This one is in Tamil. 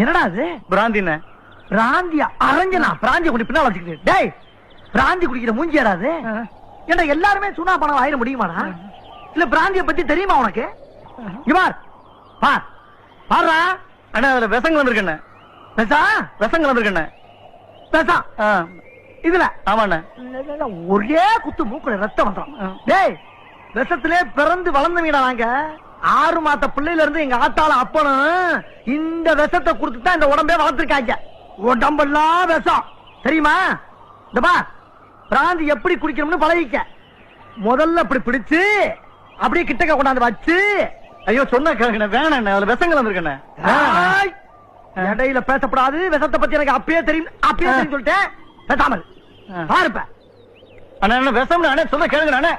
என்னடா அது? பிராந்தின பிராந்தியா? அரஞ்சனா பிராந்திய குடி பின்னால வச்சுக்கிட்டு. டேய், பிராந்தி குடிக்கிற மூஞ்சியாடா அது? ஏன்டா எல்லாருமே சுனா பணம் ஆயிட முடியுமாடா? இல்ல பிராந்திய பத்தி தெரியுமா உனக்கு? இவார் பார் பாருடா. அண்ணா அதுல விஷம் வந்திருக்கண்ணே. விஷம் வந்திருக்கண்ணே. இதுல ஆமாண்ணே. ஒரே குத்து மூக்குல ரத்தம் வந்துடும். டேய், விஷத்திலே பிறந்து வளர்ந்தவீடா நாங்க. 6 மாத பிள்ளையில இருந்து எங்க ஆத்தால அப்பனும் இந்த விஷத்தை கொடுத்துதான் இந்த உடம்பே வளர்த்திருக்காங்க. உடம்பெல்லாம் விஷம் தெரியுமா? இந்த பா, பிராந்தி எப்படி குடிக்கணும்னு பழகிக்க. முதல்ல அப்படி பிடிச்சு அப்படியே கிட்டக்க கொண்டாந்து வச்சு. ஐயோ சொன்ன கேளுங்கண்ணே. வேணாண்ணே, அதுல விஷங்கள் வந்திருக்கண்ணே. இடையில பேசப்படாது. விஷத்தை பத்தி எனக்கு அப்பயே தெரியும் சொல்லிட்டேன். பேசாமல் பாருப்ப. அண்ணா விஷம். அண்ணே சொல்ல கேளுங்க.